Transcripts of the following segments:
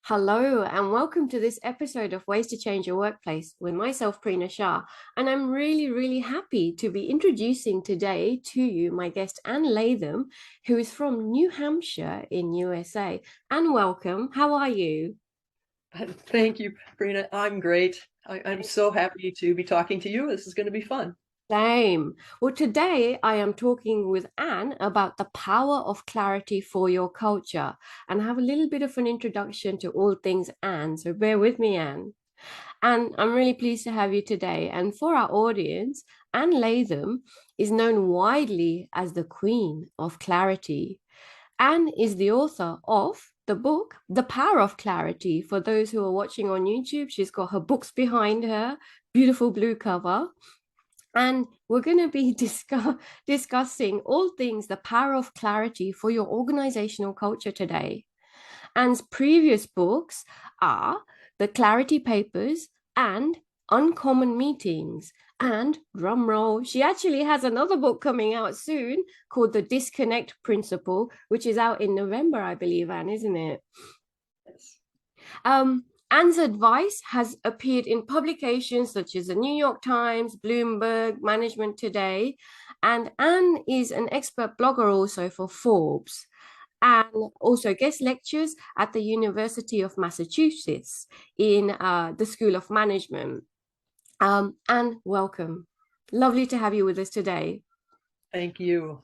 Hello, and welcome to this episode of Ways to Change Your Workplace with myself, Prina Shah. And I'm really happy to be introducing today to you my guest, Ann Latham, who is from New Hampshire in USA. And welcome. How are you? Thank you, Prina. I'm great. I'm so happy to be talking to you. This is going to be fun. Same. Well, today I am talking with Anne about the power of clarity for your culture and have a little bit of an introduction to all things Anne. So bear with me, Anne. And I'm really pleased to have you today. And for our audience, Ann Latham is known widely as the Queen of Clarity. Anne is the author of the book, The Power of Clarity. For those who are watching on YouTube, she's got her books behind her, beautiful blue cover. And we're going to be discussing all things the power of clarity for your organizational culture today. Anne's previous books are The Clarity Papers and Uncommon Meetings. And drumroll, she actually has another book coming out soon called The Disconnect Principle, which is out in November, I believe, Anne, isn't it? Yes. Anne's advice has appeared in publications such as the New York Times, Bloomberg, Management Today, and Anne is an expert blogger also for Forbes and also guest lectures at the University of Massachusetts in the School of Management. And welcome. Lovely to have you with us today. Thank you.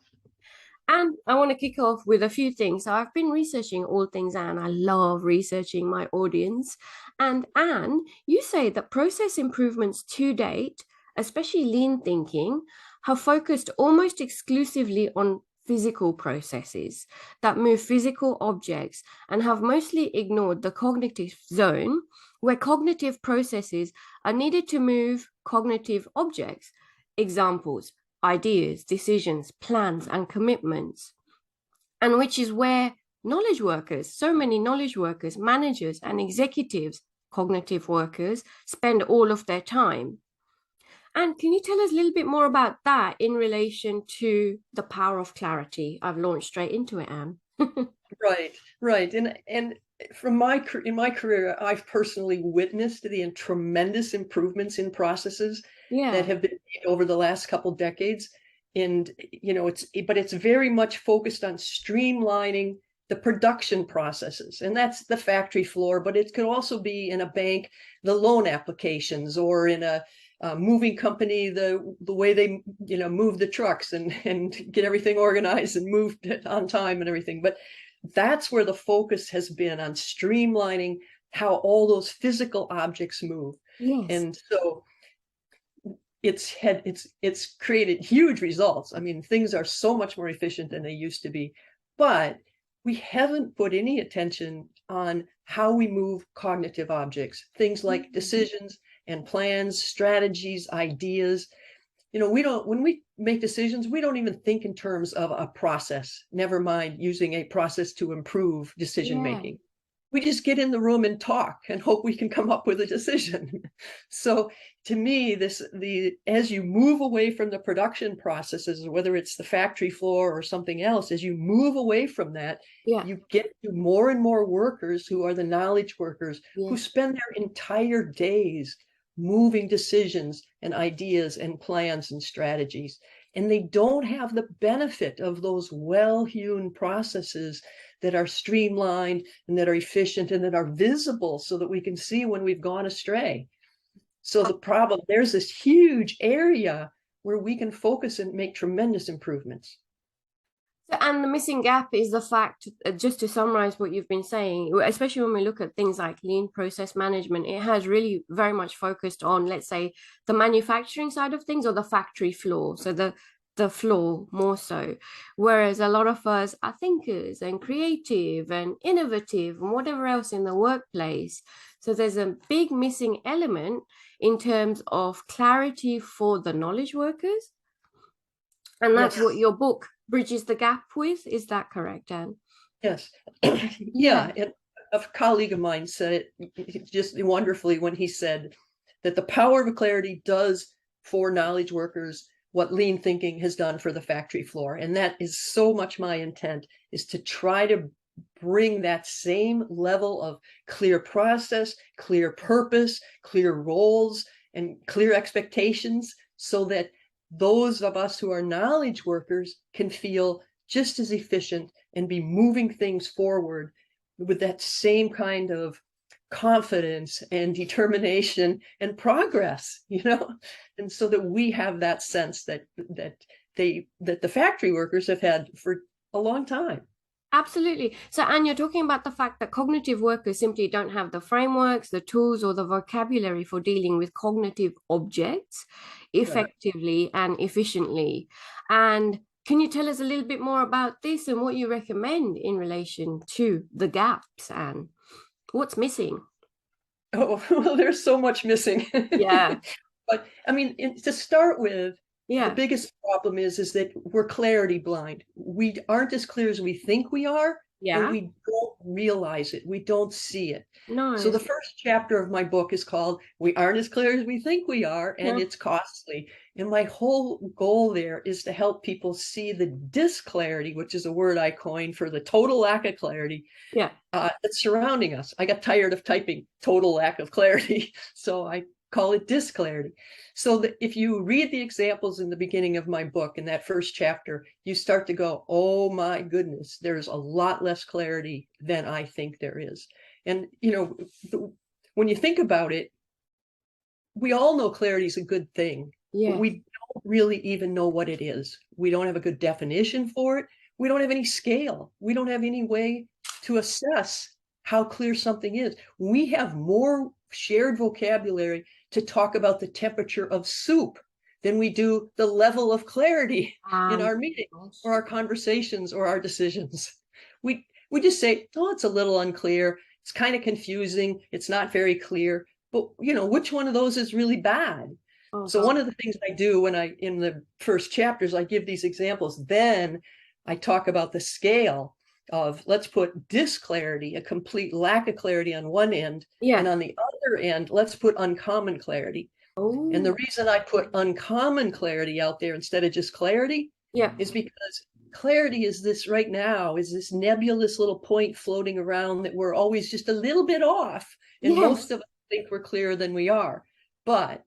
And I want to kick off with a few things. So I've been researching all things Anne. I love researching my audience. And Anne, you say that process improvements to date, especially lean thinking, have focused almost exclusively on physical processes that move physical objects and have mostly ignored the cognitive zone, where cognitive processes are needed to move cognitive objects. Examples: ideas, decisions, plans, and commitments. And which is where knowledge workers, so many knowledge workers, managers, and executives, cognitive workers, spend all of their time. And can you tell us a little bit more about that in relation to the power of clarity? I've launched straight into it, Anne. Right. And from in my career, I've personally witnessed the tremendous improvements in processes that Yeah. have been made over the last couple decades. And it's very much focused on streamlining the production processes, and that's the factory floor. But it could also be in a bank, the loan applications, or in a moving company, the way they move the trucks and get everything organized and moved on time and everything. But that's where the focus has been, on streamlining how all those physical objects move. Yes. And so it's created huge results. I mean, things are so much more efficient than they used to be, but we haven't put any attention on how we move cognitive objects, things like decisions and plans, strategies, ideas. When we make decisions, we don't even think in terms of a process, never mind using a process to improve decision Yeah. making. We just get in the room and talk and hope we can come up with a decision. So to me, as you move away from the production processes, whether it's the factory floor or something else, as you move away from that, Yeah. you get to more and more workers who are the knowledge workers, who Yes. spend their entire days moving decisions and ideas and plans and strategies. And they don't have the benefit of those well-hewn processes that are streamlined and that are efficient and that are visible, so that we can see when we've gone astray. So there's this huge area where we can focus and make tremendous improvements. And the missing gap is the fact, just to summarize what you've been saying, especially when we look at things like lean process management, it has really very much focused on, let's say, the manufacturing side of things or the factory floor. So the floor more so. Whereas a lot of us are thinkers and creative and innovative and whatever else in the workplace. So there's a big missing element in terms of clarity for the knowledge workers. And that's Yes. what your book bridges the gap with. Is that correct, Anne? Yes. Yeah. Yeah. And a colleague of mine said it just wonderfully when he said that the power of clarity does for knowledge workers what lean thinking has done for the factory floor. And that is so much my intent, is to try to bring that same level of clear process, clear purpose, clear roles, and clear expectations, so that those of us who are knowledge workers can feel just as efficient and be moving things forward with that same kind of confidence and determination and progress, and so that we have that sense that the factory workers have had for a long time. Absolutely. So, Anne, you're talking about the fact that cognitive workers simply don't have the frameworks, the tools, or the vocabulary for dealing with cognitive objects Right. effectively and efficiently. And can you tell us a little bit more about this and what you recommend in relation to the gaps, Anne? What's missing? Oh, well, there's so much missing. Yeah. But I mean, to start with, the Yeah. biggest problem is that we're clarity blind. We aren't as clear as we think we are, and Yeah. we don't realize it. We don't see it. So Nice. the first chapter of my book is called "We Aren't as Clear as We Think We Are, and Yeah. It's Costly." And my whole goal there is to help people see the disclarity, which is a word I coined for the total lack of clarity Yeah. that's surrounding us. I got tired of typing total lack of clarity, so I call it disclarity. So that if you read the examples in the beginning of my book, in that first chapter, you start to go, oh my goodness, there's a lot less clarity than I think there is. And, when you think about it, we all know clarity is a good thing, but Yeah. we don't really even know what it is. We don't have a good definition for it. We don't have any scale. We don't have any way to assess how clear something is. We have more shared vocabulary to talk about the temperature of soup than we do the level of clarity in our meeting Gosh. or our conversations or our decisions. We just say, oh, it's a little unclear. It's kind of confusing. It's not very clear. But which one of those is really bad? Oh So God. one of the things I do in the first chapters, I give these examples. Then I talk about the scale of, let's put disclarity, a complete lack of clarity on one end, and Yeah. on the other end, let's put uncommon clarity. And the Oh. reason I put uncommon clarity out there instead of just clarity Yeah. is because clarity is this nebulous little point floating around that we're always just a little bit off. And most Yes. of us think we're clearer than we are. But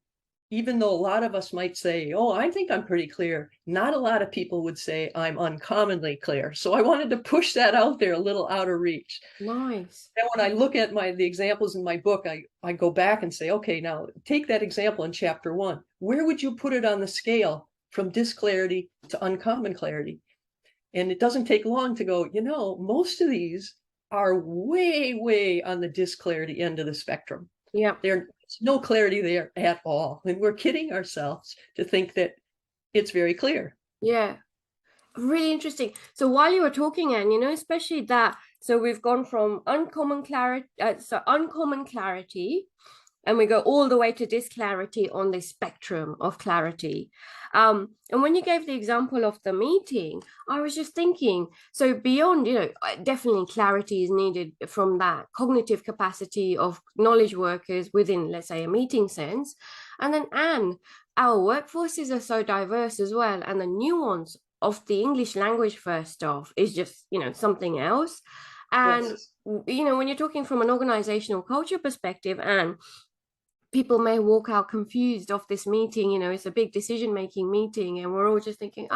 even though a lot of us might say, oh, I think I'm pretty clear, not a lot of people would say I'm uncommonly clear. So I wanted to push that out there a little out of reach. Nice. Now, when I look at the examples in my book, I go back and say, okay, now take that example in chapter 1. Where would you put it on the scale from disclarity to uncommon clarity? And it doesn't take long to go, most of these are way, way on the disclarity end of the spectrum. Yeah. There's no clarity there at all. And we're kidding ourselves to think that it's very clear. Yeah. Really interesting. So while you were talking, Anne, especially that, so we've gone from uncommon clarity, and we go all the way to disclarity on the spectrum of clarity. And when you gave the example of the meeting, I was just thinking, so beyond, definitely clarity is needed from that cognitive capacity of knowledge workers within, let's say, a meeting sense. And then, Anne, our workforces are so diverse as well, and the nuance of the English language, first off, is just, something else. And, Yes. when you're talking from an organizational culture perspective, and people may walk out confused of this meeting, it's a big decision making meeting, and we're all just thinking,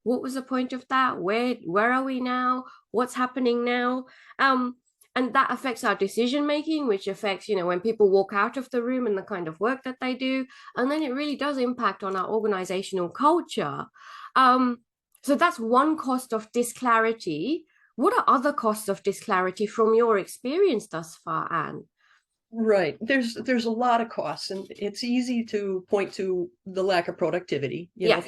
what was the point of that? Where are we now? What's happening now? And that affects our decision making, which affects, when people walk out of the room and the kind of work that they do. And then it really does impact on our organizational culture. So that's one cost of disclarity. What are other costs of disclarity from your experience thus far, Anne? Right. There's a lot of costs, and it's easy to point to the lack of productivity. Yeah,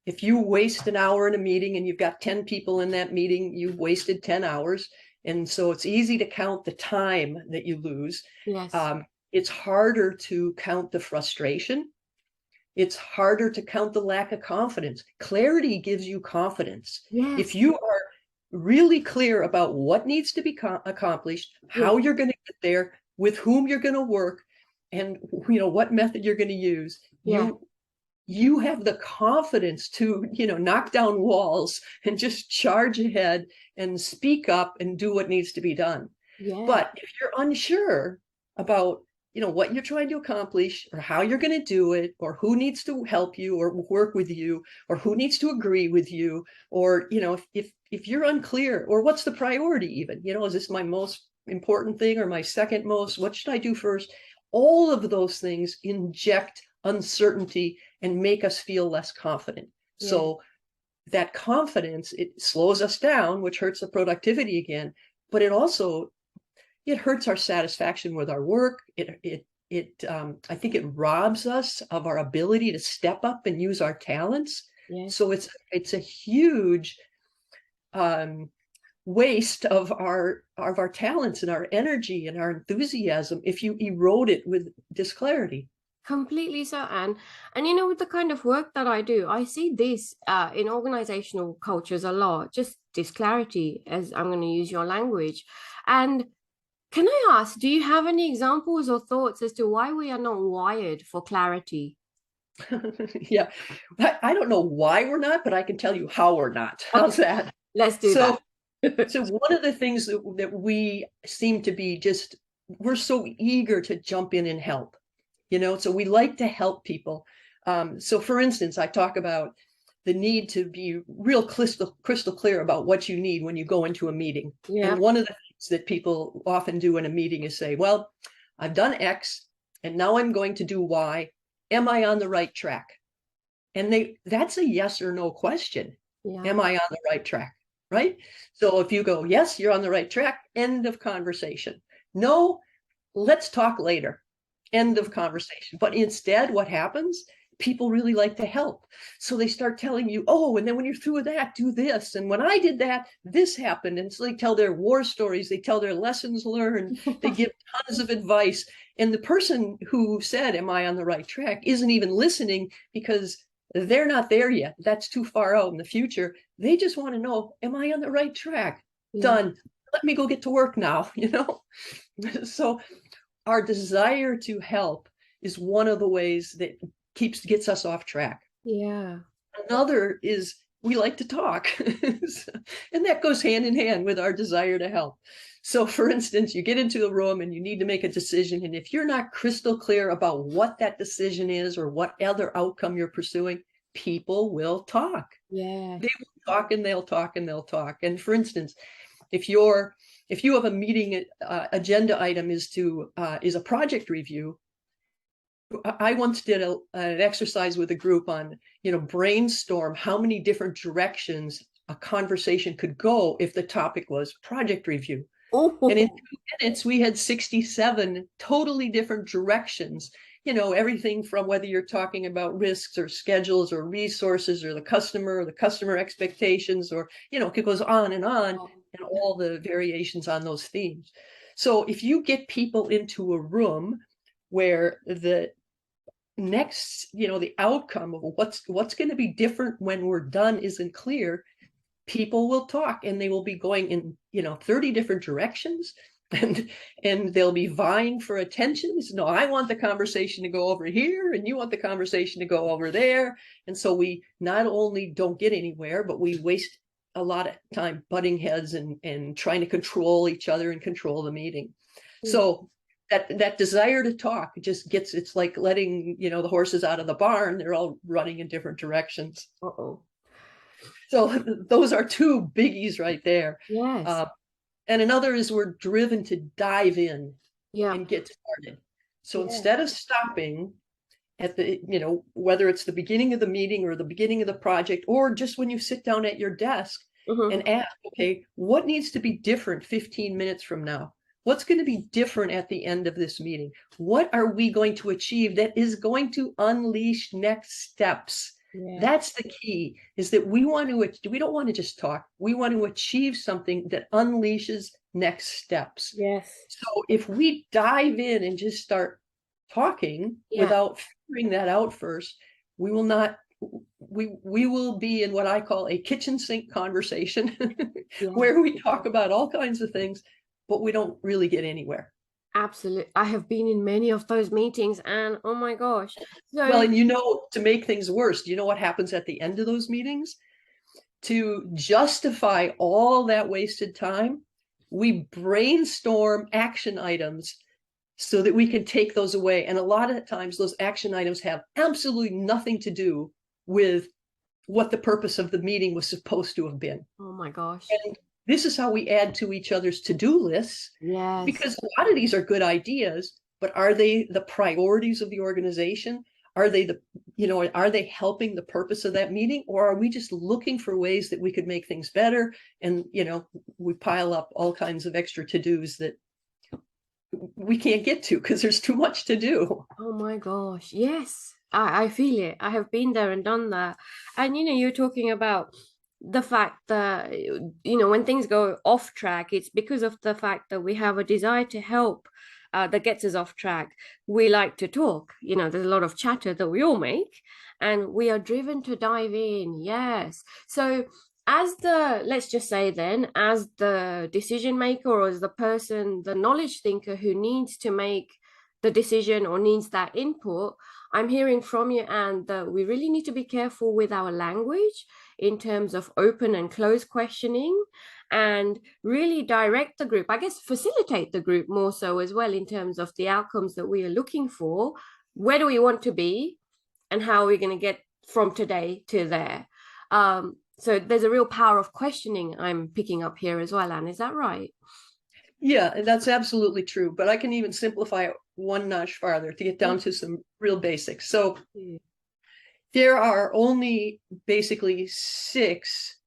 If you waste an hour in a meeting and you've got 10 people in that meeting, you've wasted 10 hours. And so it's easy to count the time that you lose. yes, Um, it's harder to count the frustration. It's harder to count the lack of confidence. Clarity gives you confidence. If yes, you are really clear about what needs to be accomplished, yeah, how you're going to get there, with whom you're going to work, and what method you're going to use, yeah, you have the confidence to, knock down walls and just charge ahead and speak up and do what needs to be done. Yeah. But if you're unsure about, what you're trying to accomplish or how you're going to do it, or who needs to help you or work with you, or who needs to agree with you, or, if you're unclear, or what's the priority even, is this my most important thing or my second most? What should I do first? All of those things inject uncertainty and make us feel less confident. Yeah. So that confidence, it slows us down, which hurts the productivity again, but it hurts our satisfaction with our work. I think it robs us of our ability to step up and use our talents. Yes. So it's a huge waste of our talents and our energy and our enthusiasm if you erode it with disclarity. Completely so, Anne. And with the kind of work that I do, I see this in organizational cultures a lot, just this clarity, as I'm going to use your language. And can I ask, do you have any examples or thoughts as to why we are not wired for clarity? Yeah, I don't know why we're not, but I can tell you how we're not. How's Okay, that? let's do So, that. so one of the things that we seem to be we're so eager to jump in and help, so we like to help people. So for instance, I talk about the need to be real crystal clear about what you need when you go into a meeting. Yeah. And one of the things that people often do in a meeting is say, well, I've done X and now I'm going to do Y. Am I on the right track? And that's a yes or no question. Yeah. Am I on the right track? Right? So if you go, yes, you're on the right track, end of conversation. No, let's talk later. End of conversation. But instead, what happens? People really like to help. So they start telling you, oh, and then when you're through with that, do this. And when I did that, this happened. And so they tell their war stories, they tell their lessons learned, they give tons of advice. And the person who said, am I on the right track, isn't even listening because they're not there yet. That's too far out in the future. They just want to know, am I on the right track? Yeah. Done. Let me go get to work now, So our desire to help is one of the ways that gets us off track. Yeah. Another is we like to talk. And that goes hand in hand with our desire to help. So for instance, you get into the room and you need to make a decision. And if you're not crystal clear about what that decision is or what other outcome you're pursuing, people will talk. Yeah. They will talk and they'll talk and they'll talk. And for instance, if you have a meeting agenda item is a project review, I once did an exercise with a group on, brainstorm how many different directions a conversation could go if the topic was project review. And in Oh, 2 minutes, we had 67 totally different directions, everything from whether you're talking about risks or schedules or resources or the customer expectations, or, it goes on and all the variations on those themes. So if you get people into a room where the outcome of what's going to be different when we're done isn't clear, people will talk and they will be going in 30 different directions, and they'll be vying for attention. No, I want the conversation to go over here and you want the conversation to go over there. And so we not only don't get anywhere, but we waste a lot of time butting heads and trying to control each other and control the meeting. yeah. So that desire to talk it's like letting the horses out of the barn. They're all running in different directions. Uh-oh. So those are two biggies right there. Yes. And another is we're driven to dive in Yeah. and get started. So Yeah. instead of stopping at the, whether it's the beginning of the meeting or the beginning of the project, or just when you sit down at your desk Mhm. and ask, okay, what needs to be different 15 minutes from now? What's going to be different at the end of this meeting? What are we going to achieve that is going to unleash next steps? Yeah. That's the key, is that we don't want to just talk. We want to achieve something that unleashes next steps. Yes. So if we dive in and just start talking Yeah. without figuring that out first, we will not, we will be in what I call a kitchen sink conversation Yeah. where we talk about all kinds of things, but we don't really get anywhere. Absolutely. I have been in many of those meetings and oh my gosh. Well, So, and to make things worse, do you know what happens at the end of those meetings? To justify all that wasted time, we brainstorm action items so that we can take those away. And a lot of times, those action items have absolutely nothing to do with what the purpose of the meeting was supposed to have been. oh my gosh. And this is how we add to each other's to-do lists, Yes. because a lot of these are good ideas, but are they the priorities of the organization? Are they are they helping the purpose of that meeting, or are we just looking for ways that we could make things better? And we pile up all kinds of extra to-dos that we can't get to because there's too much to do. Oh my gosh. Yes. I feel it. I have been there and done that. And you're talking about the fact that, when things go off track, it's because of the fact that we have a desire to help that gets us off track. We like to talk. There's a lot of chatter that we all make, and we are driven to dive in. Yes. So, let's just say then, as the decision maker or as the person, the knowledge thinker who needs to make the decision or needs that input, I'm hearing from you, Anne, that we really need to be careful with our language in terms of open and closed questioning and really direct the group, I guess facilitate the group more so as well in terms of the outcomes that we are looking for. Where do we want to be and how are we going to get from today to there? So there's a real power of questioning I'm picking up here as well, Anne. Is that right? Yeah, that's absolutely true. But I can even simplify it one notch farther to get down to some real basics. So there are only basically six,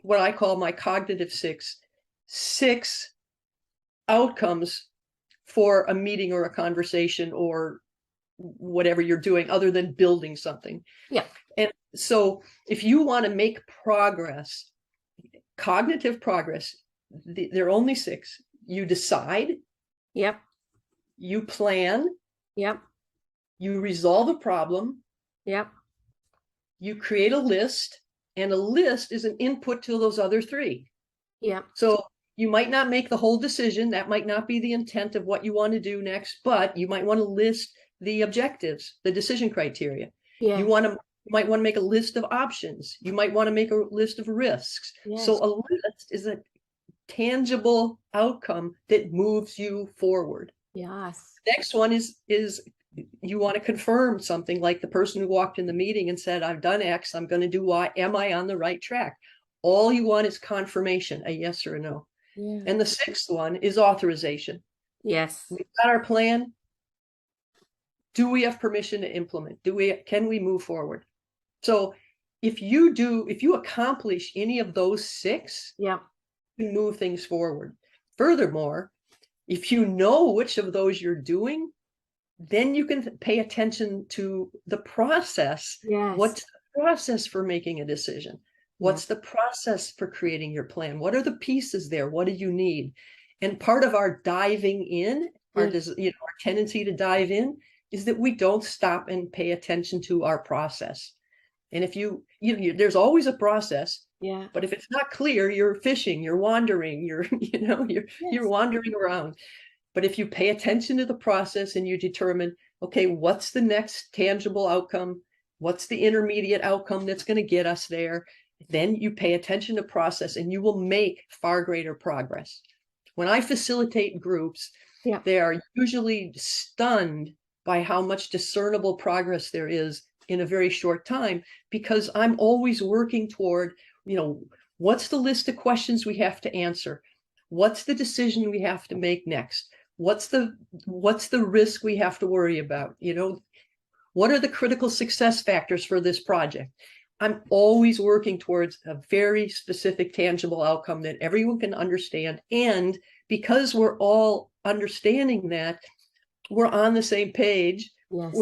what I call my cognitive six outcomes for a meeting or a conversation or whatever you're doing other than building something. Yeah. And so if you want to make progress, cognitive progress, there are only six. You decide, Yep. you plan, Yep. you resolve a problem, Yep. you create a list, and a list is an input to those other three. Yep. So you might not make the whole decision. That might not be the intent of what you want to do next, but you might want to list the objectives, the decision criteria. Yeah. You might want to make a list of options. You might want to make a list of risks. So Yes. a list is a tangible outcome that moves you forward. Yes. Next one is you want to confirm something, like the person who walked in the meeting and said, I've done X, I'm going to do Y. Am I on the right track? All you want is confirmation, a yes or a no. Yeah. And the sixth one is authorization. Yes. We've got our plan. Do we have permission to implement? Can we move forward? So if you accomplish any of those six, Yeah. you move things forward. Furthermore, if you know which of those you're doing, then you can pay attention to the process. Yes. What's the process for making a decision? Yeah. What's the process for creating your plan? What are the pieces there? What do you need? And part of our diving in, our tendency to dive in, is that we don't stop and pay attention to our process. And if there's always a process. Yeah. But if it's not clear, you're fishing, you're wandering, you're Yes. wandering around. But if you pay attention to the process and you determine, okay, what's the next tangible outcome? What's the intermediate outcome that's going to get us there? Then you pay attention to process and you will make far greater progress. When I facilitate groups, Yeah. they are usually stunned by how much discernible progress there is in a very short time, because I'm always working toward, what's the list of questions we have to answer? What's the decision we have to make next? What's the risk we have to worry about? What are the critical success factors for this project? I'm always working towards a very specific, tangible outcome that everyone can understand. And because we're all understanding that, we're on the same page. Yes.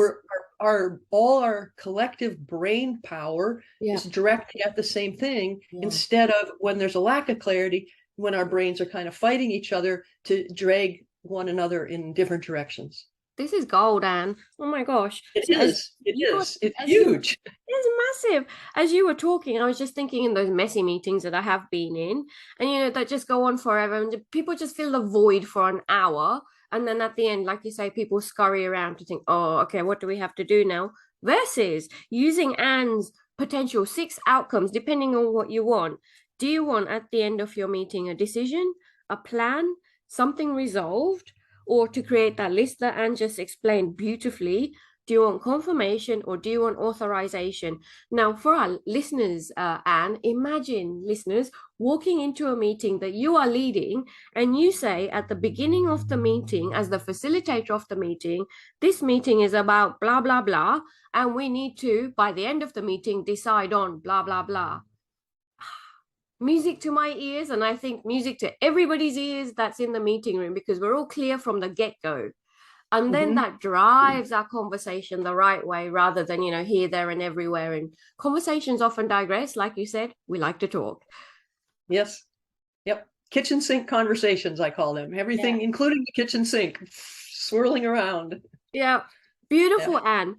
All our collective brain power is directed at the same thing, instead of, when there's a lack of clarity, when our brains are kind of fighting each other to drag one another in different directions. This is gold, Anne. Oh my gosh. It is. It's huge. It's massive. As you were talking, I was just thinking in those messy meetings that I have been in, and that just go on forever, and people just fill the void for an hour, And then at the end, like you say, people scurry around to think, oh, okay, what do we have to do now? Versus using Anne's potential 6 outcomes, depending on what you want. Do you want at the end of your meeting a decision, a plan, something resolved, or to create that list that Anne just explained beautifully? Do you want confirmation or do you want authorization? Now, for our listeners, Anne, imagine listeners walking into a meeting that you are leading, and you say at the beginning of the meeting, as the facilitator of the meeting, this meeting is about blah, blah, blah, and we need to, by the end of the meeting, decide on blah, blah, blah. Music to my ears, and I think music to everybody's ears that's in the meeting room, because we're all clear from the get-go. And then Mhm. that drives our conversation the right way rather than, here, there, and everywhere. And conversations often digress. Like you said, we like to talk. Yes. Yep. Kitchen sink conversations, I call them. Yeah. Everything, including the kitchen sink, swirling around. Yeah. Yeah. Beautiful, Anne.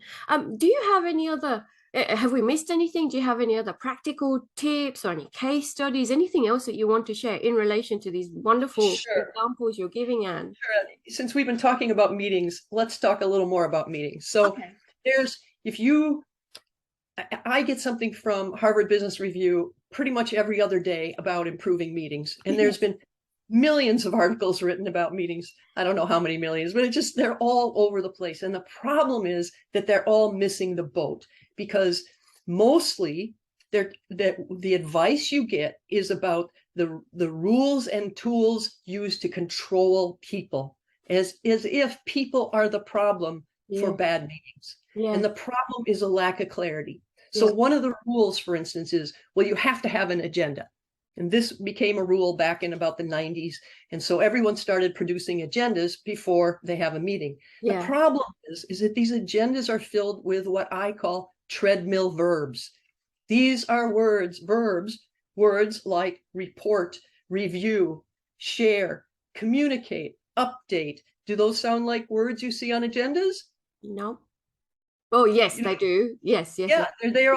Do you have any other, have we missed anything? Do you have any other practical tips or any case studies, anything else that you want to share in relation to these wonderful Sure. examples you're giving, Anne? Sure. Since we've been talking about meetings, let's talk a little more about meetings. So Okay. there's, if you, I get something from Harvard Business Review pretty much every other day about improving meetings. And there's Yes. been millions of articles written about meetings. I don't know how many millions, but it's just, they're all over the place. And the problem is that they're all missing the boat, because mostly the advice you get is about the rules and tools used to control people, as if people are the problem for Yeah. bad meetings. And Yeah. the problem is a lack of clarity. So Yeah. one of the rules, for instance, is, well, you have to have an agenda. And this became a rule back in about the 90s. And so everyone started producing agendas before they have a meeting. The Yeah. problem is that these agendas are filled with what I call treadmill verbs. These are verbs, words like report, review, share, communicate, update. Do those sound like words you see on agendas? No. Oh, yes, You know, they do. Yes, yes, yeah, yes. they're there.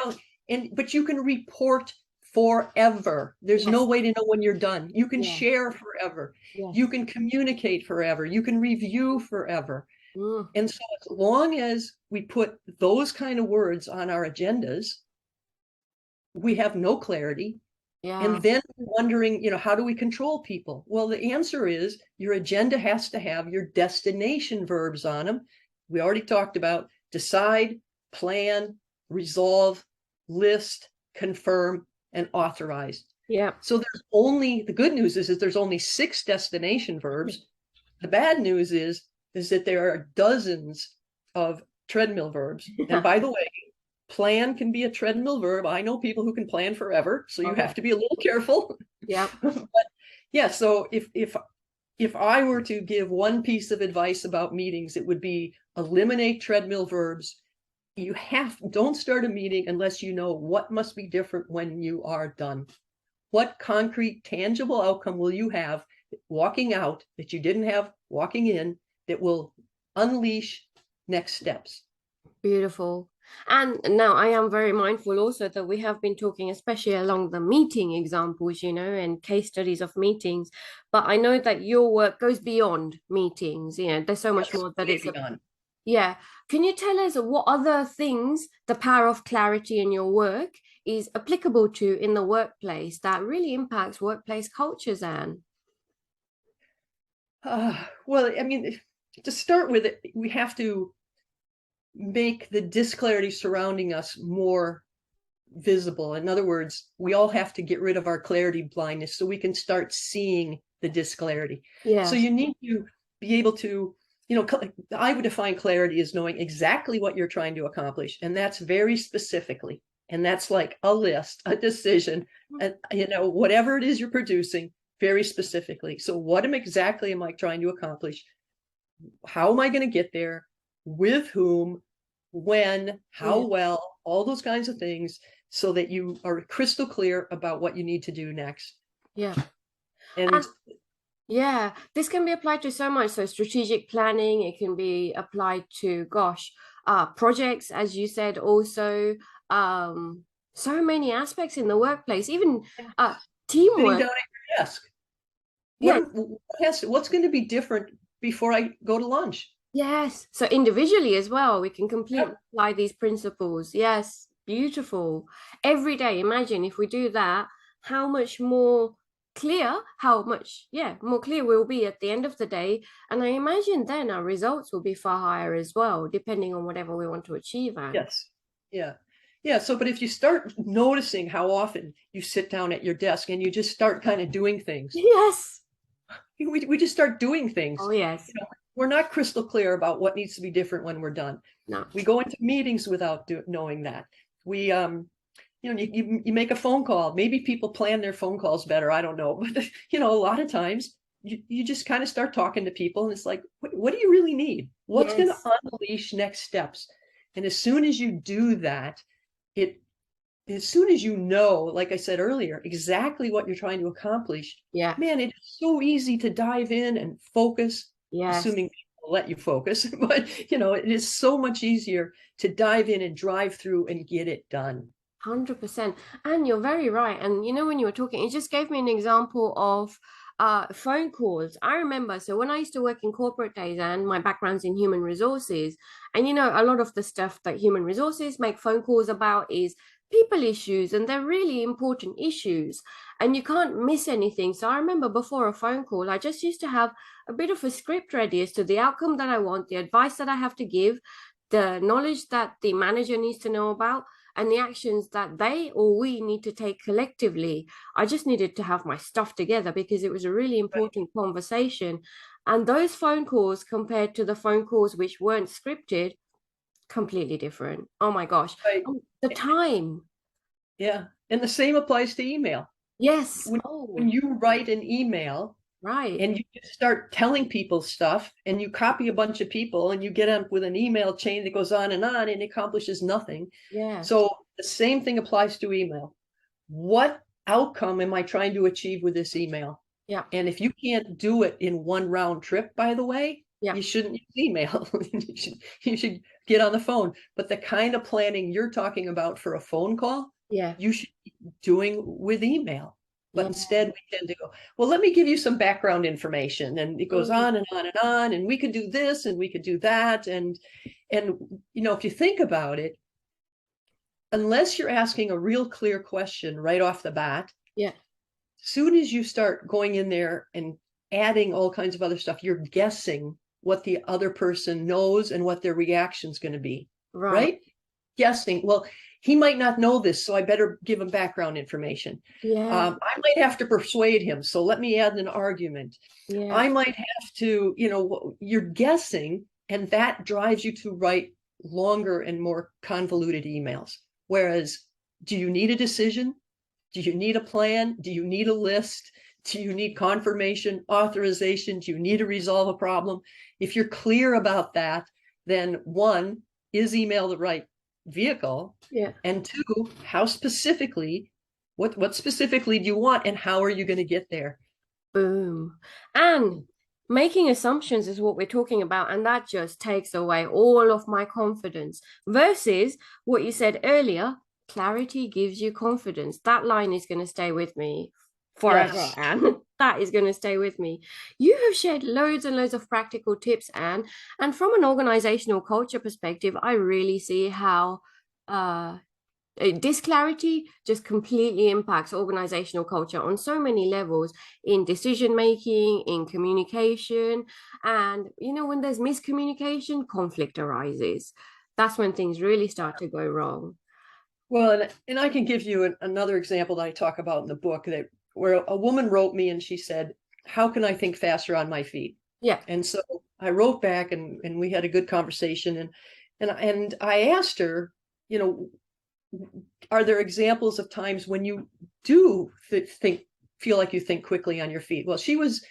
But you can report forever. There's no Yes. way to know when you're done. You can Yeah. share forever. You Yes. can communicate forever. You can review forever. Mm, And so as long as we put those kind of words on our agendas, we have no clarity. yeah. And then wondering, how do we control people? Well, the answer is your agenda has to have your destination verbs on them. We already talked about decide, plan, resolve, list, confirm, and authorize. Yeah. So the good news is that there's only 6 destination verbs. The bad news is that there are dozens of treadmill verbs. And by the way, plan can be a treadmill verb. I know people who can plan forever, so you Okay. have to be a little careful. Yeah. But yeah, so if I were to give one piece of advice about meetings, it would be eliminate treadmill verbs. Don't start a meeting unless you know what must be different when you are done. What concrete, tangible outcome will you have walking out that you didn't have walking in that will unleash next steps? Beautiful. And now I am very mindful also that we have been talking, especially along the meeting examples, and case studies of meetings. But I know that your work goes beyond meetings. There's so much Yes, more that way it's a, beyond. yeah. Can you tell us what other things the power of clarity in your work is applicable to in the workplace that really impacts workplace cultures, Anne? Well, I mean, to start with, we have to make the disclarity surrounding us more visible. In other words, we all have to get rid of our clarity blindness so we can start seeing the disclarity. So Yeah. you need to be able to, I would define clarity as knowing exactly what you're trying to accomplish. And that's very specifically. And that's like a list, a decision, and, whatever it is you're producing very specifically. So what exactly am I trying to accomplish? How am I going to get there? With whom? When? How Yeah. well? All those kinds of things, so that you are crystal clear about what you need to do next. Yeah. And And yeah, this can be applied to so much. So strategic planning, it can be applied to, gosh, projects, as you said, also, so many aspects in the workplace, even uh, sitting teamwork. down at your desk, Yeah, what's going to be different before I go to lunch. Yes. So individually as well, we can completely Yep. apply these principles. Yes. Beautiful. Every day, imagine if we do that, how much more clear, how much, yeah, more clear we'll be at the end of the day. And I imagine then our results will be far higher as well, depending on whatever we want to achieve, Anne. Yes. Yeah. Yeah. So, but if you start noticing how often you sit down at your desk and you just start kind of doing things, Yes. we just start doing things. Oh, yes. We're not crystal clear about what needs to be different when we're done. No. We go into meetings without knowing that. We, you make a phone call. Maybe people plan their phone calls better. I don't know. But, a lot of times you just kind of start talking to people and it's like, what do you really need? What's going to Yes. unleash next steps? And as soon as you do that, it, as soon as you know, like I said earlier, exactly what you're trying to accomplish, Yeah. man, it's so easy to dive in and focus, Yes. assuming people let you focus. But, it is so much easier to dive in and drive through and get it done. 100%. And you're very right. And when you were talking, it just gave me an example of phone calls. I remember, so when I used to work in corporate days and my background's in human resources, and a lot of the stuff that human resources make phone calls about is people issues, and they're really important issues, and you can't miss anything. So I remember before a phone call, I just used to have a bit of a script ready as to the outcome that I want, the advice that I have to give, the knowledge that the manager needs to know about, and the actions that they or we need to take collectively. I just needed to have my stuff together because it was a really Right. important conversation. And those phone calls compared to the phone calls which weren't scripted, completely different. Oh my gosh. Right. And the time. Yeah. And the same applies to email. Yes. When Oh, you write an email right. and you just start telling people stuff and you copy a bunch of people and you get up with an email chain that goes on and it accomplishes nothing. Yeah. So the same thing applies to email. What outcome am I trying to achieve with this email? Yeah. And if you can't do it in one round trip, by the way, Yeah. you shouldn't use email. you should get on the phone. But the kind of planning you're talking about for a phone call, Yeah. you should be doing with email. But Yeah. instead, we tend to go, well, let me give you some background information. And it goes Mm, on and on and on. And we could do this and we could do that. And if you think about it, unless you're asking a real clear question right off the bat, yeah. soon as you start going in there and adding all kinds of other stuff, you're guessing what the other person knows and what their reaction is going to be, Right. right? Guessing, well, he might not know this, so I better give him background information. Yeah. I might have to persuade him, so let me add an argument. Yeah. I might have to, you're guessing, and that drives you to write longer and more convoluted emails. Whereas, do you need a decision? Do you need a plan? Do you need a list? Do you need confirmation, authorization? Do you need to resolve a problem? If you're clear about that, then one, is email the right vehicle? Yeah. And two, how specifically, what specifically do you want and how are you going to get there? Boom. And making assumptions is what we're talking about. And that just takes away all of my confidence versus what you said earlier, clarity gives you confidence. That line is going to stay with me forever, Yes. Anne. That is going to stay with me. You have shared loads and loads of practical tips, Anne. And from an organizational culture perspective, I really see how uh, this clarity just completely impacts organizational culture on so many levels, in decision making, in communication. And when there's miscommunication, conflict arises. That's when things really start to go wrong. Well, and I can give you another example that I talk about in the book, that where a woman wrote me and she said, how can I think faster on my feet? Yeah. And so I wrote back and we had a good conversation, and I asked her, you know, are there examples of times when you do feel like you think quickly on your feet? Well, she was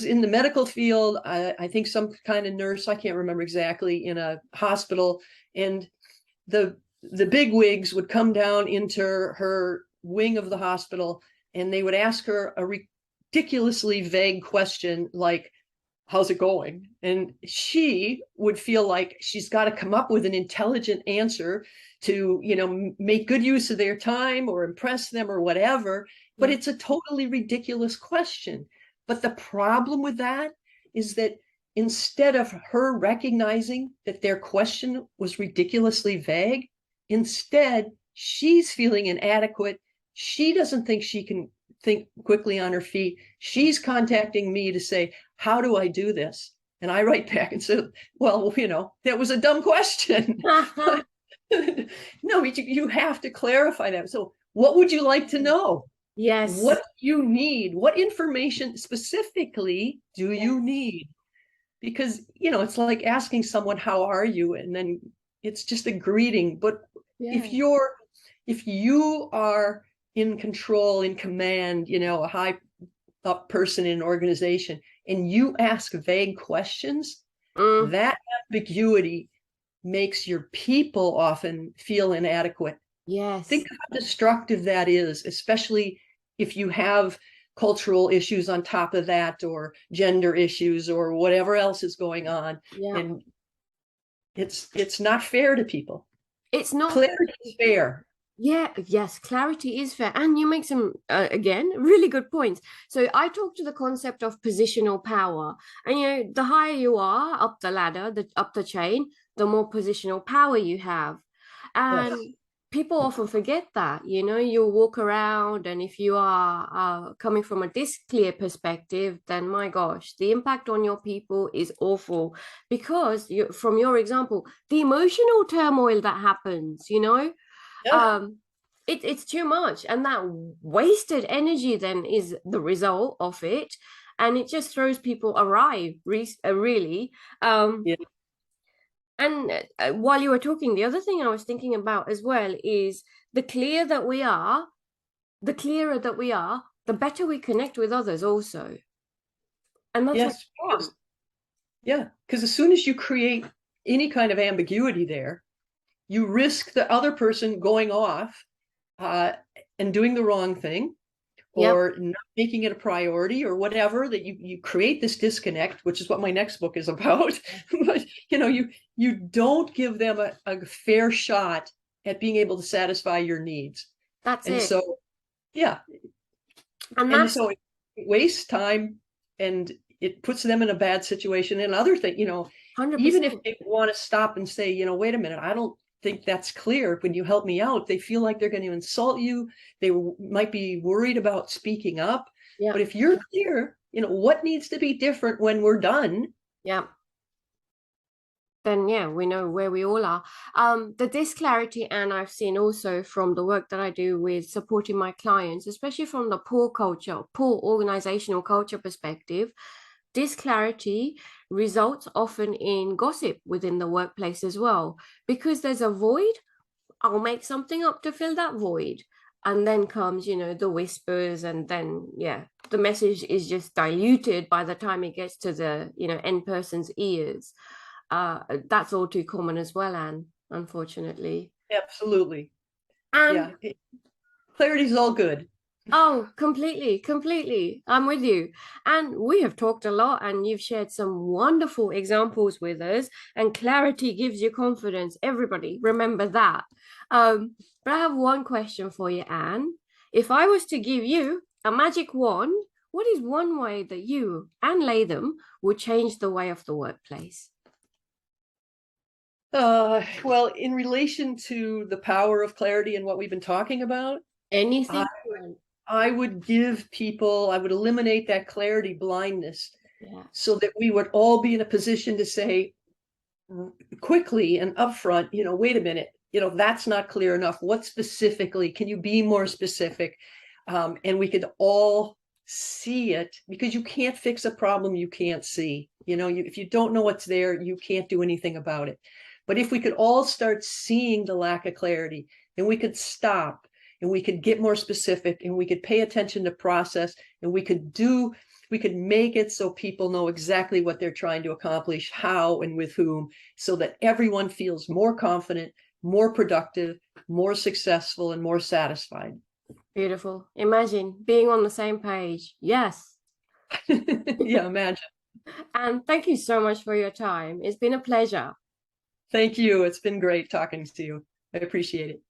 in the medical field, I think some kind of nurse, I can't remember exactly, in a hospital, and the big wigs would come down into her wing of the hospital and they would ask her a ridiculously vague question like, how's it going? And she would feel like she's got to come up with an intelligent answer to, make good use of their time or impress them or whatever. But Yeah. it's a totally ridiculous question. But the problem with that is that instead of her recognizing that their question was ridiculously vague, instead she's feeling inadequate. She doesn't think she can think quickly on her feet. She's contacting me to say, how do I do this? And I write back and say, well, that was a dumb question. But no, you have to clarify that. So what would you like to know? What Yes. do you need? What information specifically do Yes. you need? Because, it's like asking someone, how are you? And then it's just a greeting. But if Yeah. you are in control, in command, a high up person in an organization, and you ask vague questions, Mm, that ambiguity makes your people often feel inadequate. Think yes. of how destructive that is, especially if you have cultural issues on top of that, or gender issues, or whatever else is going on. Yeah. And it's not fair to people. It's not. Clarity is fair. Yeah, yes, clarity is fair. And you make some, again, really good points. So I talk to the concept of positional power. And, the higher you are up the ladder, up the chain, the more positional power you have. Yes. And people often forget that, you walk around, and if you are coming from a clear perspective, then my gosh, the impact on your people is awful because from your example, the emotional turmoil that happens, Yeah. um it's too much, and that wasted energy then is the result of it, and it just throws people awry, really. um Yeah. and while you were talking, the other thing I was thinking about as well is the clearer that we are, the better we connect with others also, and that's what Yes. you want. Because as soon as you create any kind of ambiguity there, you risk the other person going off uh, and doing the wrong thing, Yep. or not making it a priority, or whatever, that you create this disconnect, which is what my next book is about. But you don't give them a fair shot at being able to satisfy your needs. That's And it. so, yeah, And and that's so it wastes time, and it puts them in a bad situation. And other thing, even if 100%. they want to stop and say, wait a minute, I don't think that's clear, when you help me out, they feel like they're going to insult you. They might be worried about speaking up. Yeah. But if you're clear, what needs to be different when we're done. Yeah. Then yeah, we know where we all are. The disclarity, and I've seen also from the work that I do with supporting my clients, especially from the poor organizational culture perspective, disclarity results often in gossip within the workplace as well, because there's a void. I'll make something up to fill that void. And then comes, the whispers, and then, yeah, the message is just diluted by the time it gets to the, end person's ears. That's all too common as well, Anne, unfortunately. Absolutely. And Yeah. Clarity is all good. oh, completely, completely. I'm with you. And we have talked a lot, and you've shared some wonderful examples with us. And clarity gives you confidence. Everybody, remember that. But I have one question for you, Anne. If I was to give you a magic wand, what is one way that you, Ann Latham, would change the way of the workplace? Well, in relation to the power of clarity and what we've been talking about, I, Anything? I would eliminate that clarity blindness, Yeah. so that we would all be in a position to say quickly and upfront, wait a minute, that's not clear enough. What specifically, can you be more specific? And we could all see it, because you can't fix a problem you can't see. If you don't know what's there, you can't do anything about it. But if we could all start seeing the lack of clarity, then we could stop, and we could get more specific, and we could pay attention to process, and we could make it so people know exactly what they're trying to accomplish, how and with whom, so that everyone feels more confident, more productive, more successful, and more satisfied. Beautiful. Imagine being on the same page. Yes. Yeah, imagine. And thank you so much for your time. It's been a pleasure. Thank you. It's been great talking to you. I appreciate it.